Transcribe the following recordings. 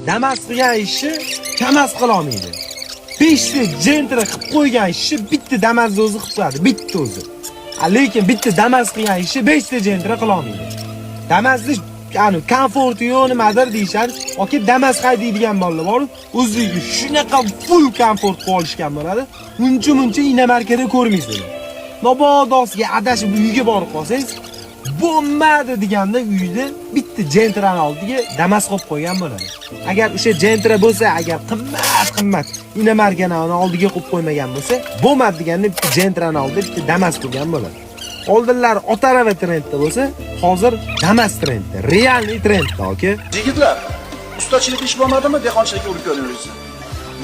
Damas qilgan ishni Kamaz qila olmaydi. 5 ta jentra qilib qo'ygan ishni bitta Damas o'zi qilib qo'yadi, bitta o'zi. Lekin bitta Damas qilgan ishni 5 ta jentra qila olmaydi. Damasni ya'ni komforti yo'q nimadir deyshadi. Yoki Damas haydaydigan bolalar bor, o'ziga shunaqa full komfort qilib olishgan bo'ladi. Muncha inomarkada ko'rmaysizlar. Nobodosiga adashib uyga borib qolsangiz, bo'lmadi deganda uyda bitta jentrani oldiga Damas qo'yib qo'ygan bo'ladi. Agar o'sha jentra bo'lsa, agar qimmat inomarkani oldiga qo'yib qo'ymagan bo'lsa, bo'lmadi deganda bitta jentrani oldiga bitta Damas qo'ygan bo'ladi. Oldinlar Otarava trendda bo'lsa, hozir Damas trendda, realniy trendda, aka. Yigitlar, ustachilik ish bo'lmadimi, dehqonchilikka urib ko'ringiz.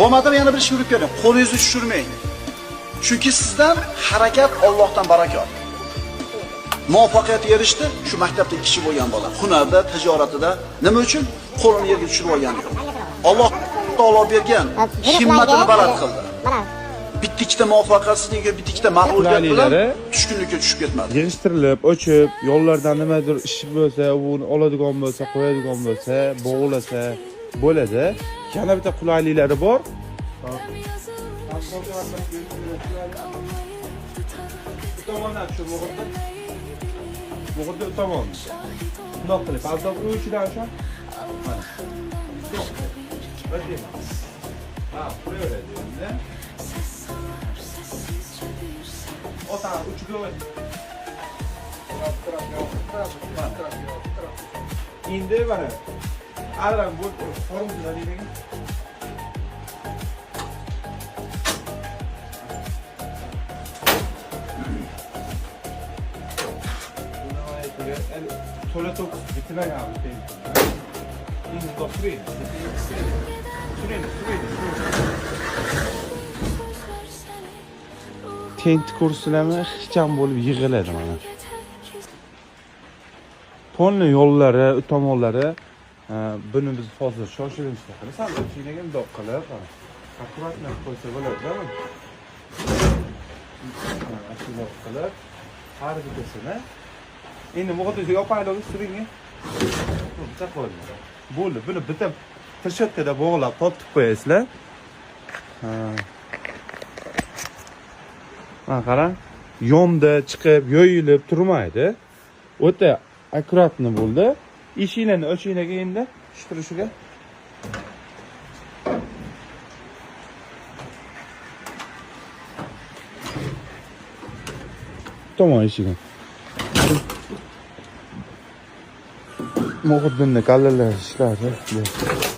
Bo'lmadimi, yana bir ish urib ko'ring. Qo'lingizni tushirmang. Chunki sizdan harakat Allohdan barakot. Muvaffaqiyatga erishdi, shu maktabda kishi bo'lgan bola. Hunarda, tijoratida nima uchun qo'lini yerga tushirib olgani yo'q. Alloh taolo bergan himmatini baland qildi. Bitta-ikkita muvaffaqiyatsizlikka, bitta-ikkita mag'lubiyat bilan tushkunlikka tushib ketmadi. Yig'ishtirilib, o'chib, yo'llardan nimadir ish bo'lsa, uni oladigan bo'lsa, qo'yadigan bo'lsa, bog'lasa bo'ladi. Yana bitta qulayliklari bor. Tomondan shu Bo'g'irda tomon. Bundoq qilib, azab o'chidan shu. Mana. Yo'q. Badima. Ha, qo'yaveradi endi. Ota uchiga qo'y. Endi mana. Ayran bu formula deydi. To'la to'q bitmagan ekan. Endi to'xtaydi. Tent kurslami hecham bo'lib yig'iladi mana. To'nli yo'llari, tomonlari buni biz hozir shoshilinchda qilamiz. O'chinaga mundoq qilib, akkuratlik qo'ysa bo'ladi-da. Mana shunday qilib har bittasini endi muqaddasga yopaylik stringi. Bitta qo'ying. Bo'ldi. Buni bitta tirshatkada bog'lab tortib qo'yasizlar. Mana qarang, yonda chiqib, yoyilib turmaydi. O'ta akkuratni bo'ldi. Eshiklarni ochinglarga endi tushtirishiga. Tomon eshigini. Muqaddimni kallalar ishlari.